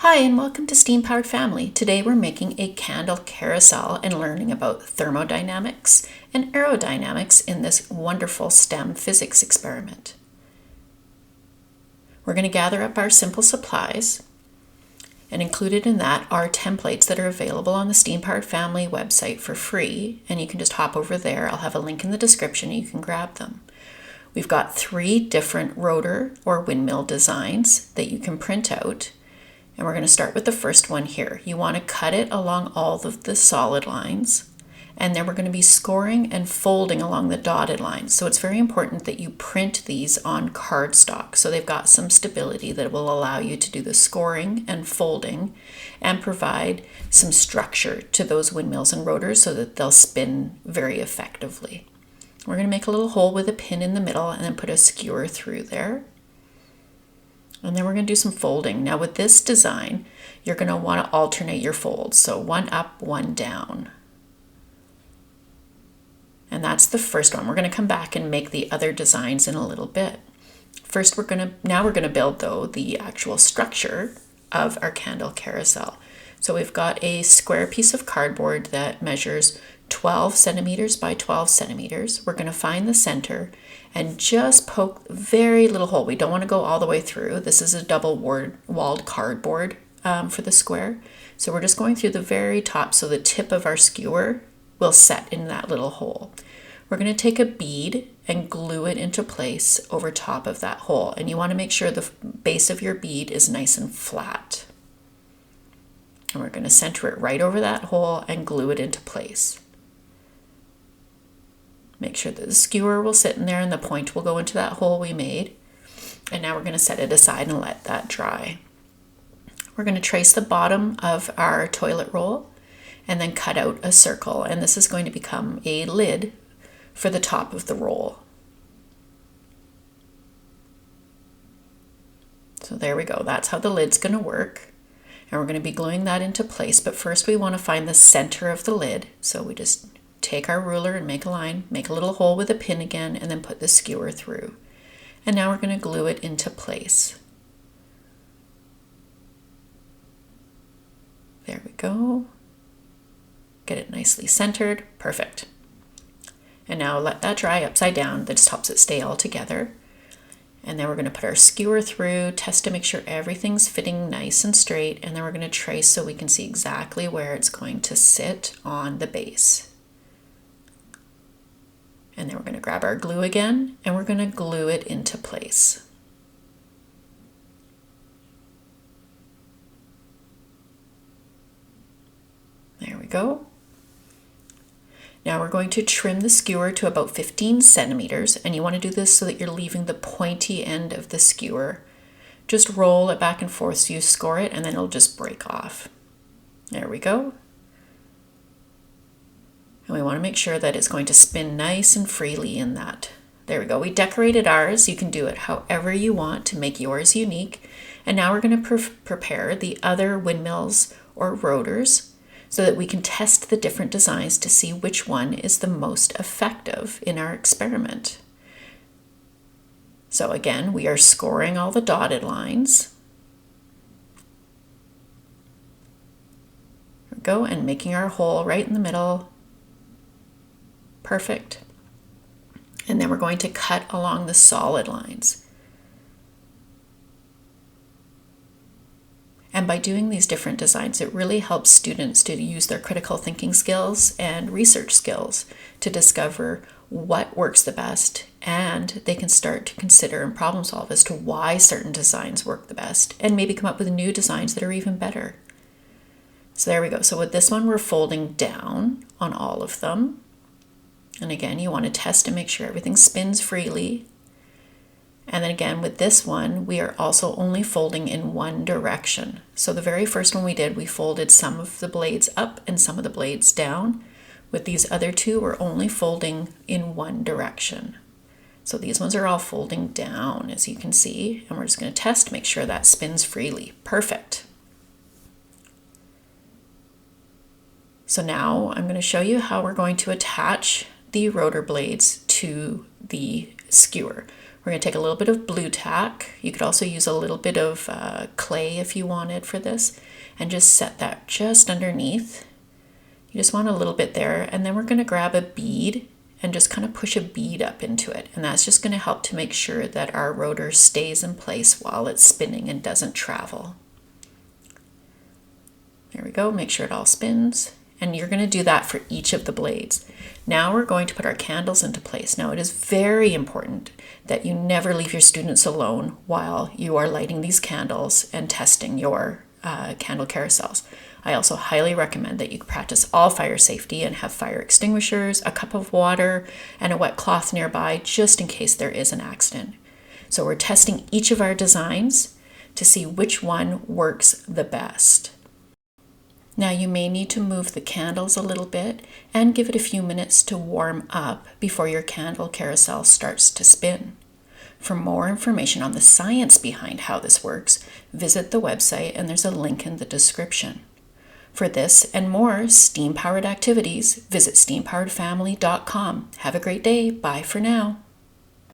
Hi and welcome to Steam Powered Family. Today we're making a candle carousel and learning about thermodynamics and aerodynamics in this wonderful STEM physics experiment. We're going to gather up our simple supplies, and included in that are templates that are available on the Steam Powered Family website for free, and you can just hop over there. I'll have a link in the description and you can grab them. We've got 3 different rotor or windmill designs that you can print out. And we're going to start with the first one here. You want to cut it along all of the solid lines, and then we're going to be scoring and folding along the dotted lines. So it's very important that you print these on cardstock so they've got some stability that will allow you to do the scoring and folding and provide some structure to those windmills and rotors so that they'll spin very effectively. We're going to make a little hole with a pin in the middle and then put a skewer through there. And then we're going to do some folding. Now with this design, you're going to want to alternate your folds. So one up, one down. And that's the first one. We're going to come back and make the other designs in a little bit. First, we're going to build though the actual structure of our candle carousel. So we've got a square piece of cardboard that measures 12 centimeters by 12 centimeters. We're going to find the center and just poke very little hole. We don't want to go all the way through. This is a double walled cardboard for the square. So we're just going through the very top so the tip of our skewer will set in that little hole. We're going to take a bead and glue it into place over top of that hole. And you want to make sure the base of your bead is nice and flat. And we're going to center it right over that hole and glue it into place. Make sure that the skewer will sit in there and the point will go into that hole we made. And now we're going to set it aside and let that dry. We're going to trace the bottom of our toilet roll and then cut out a circle. And this is going to become a lid for the top of the roll. So there we go. That's how the lid's going to work. And we're going to be gluing that into place. But first we want to find the center of the lid. So we just take our ruler and make a line, make a little hole with a pin again, and then put the skewer through. And now we're going to glue it into place. There we go. Get it nicely centered. Perfect. And now let that dry upside down. That just helps it stay all together. And then we're going to put our skewer through, test to make sure everything's fitting nice and straight, and then we're going to trace so we can see exactly where it's going to sit on the base. And then we're going to grab our glue again and we're going to glue it into place. There we go. Now we're going to trim the skewer to about 15 centimeters, and you want to do this so that you're leaving the pointy end of the skewer. Just roll it back and forth so you score it and then it'll just break off. There we go. And we want to make sure that it's going to spin nice and freely in that. There we go. We decorated ours. You can do it however you want to make yours unique. And now we're going to prepare the other windmills or rotors so that we can test the different designs to see which one is the most effective in our experiment. So again, we are scoring all the dotted lines. There we go, and making our hole right in the middle. Perfect. And then we're going to cut along the solid lines. And by doing these different designs, it really helps students to use their critical thinking skills and research skills to discover what works the best, and they can start to consider and problem solve as to why certain designs work the best, and maybe come up with new designs that are even better. So there we go. So with this one, we're folding down on all of them. And again, you want to test to make sure everything spins freely. And then again, with this one, we are also only folding in one direction. So the very first one we did, we folded some of the blades up and some of the blades down. With these other two, we're only folding in one direction. So these ones are all folding down, as you can see. And we're just going to test to make sure that spins freely. Perfect. So now I'm going to show you how we're going to attach the rotor blades to the skewer. We're going to take a little bit of blue tack. You could also use a little bit of clay if you wanted for this, and just set that just underneath. You just want a little bit there, and then we're going to grab a bead and just kind of push a bead up into it, and that's just going to help to make sure that our rotor stays in place while it's spinning and doesn't travel. There we go, make sure it all spins, and you're going to do that for each of the blades. Now we're going to put our candles into place. Now it is very important that you never leave your students alone while you are lighting these candles and testing your candle carousels. I also highly recommend that you practice all fire safety and have fire extinguishers, a cup of water, and a wet cloth nearby just in case there is an accident. So we're testing each of our designs to see which one works the best. Now you may need to move the candles a little bit and give it a few minutes to warm up before your candle carousel starts to spin. For more information on the science behind how this works, visit the website and there's a link in the description. For this and more steam-powered activities, visit steampoweredfamily.com. Have a great day. Bye for now.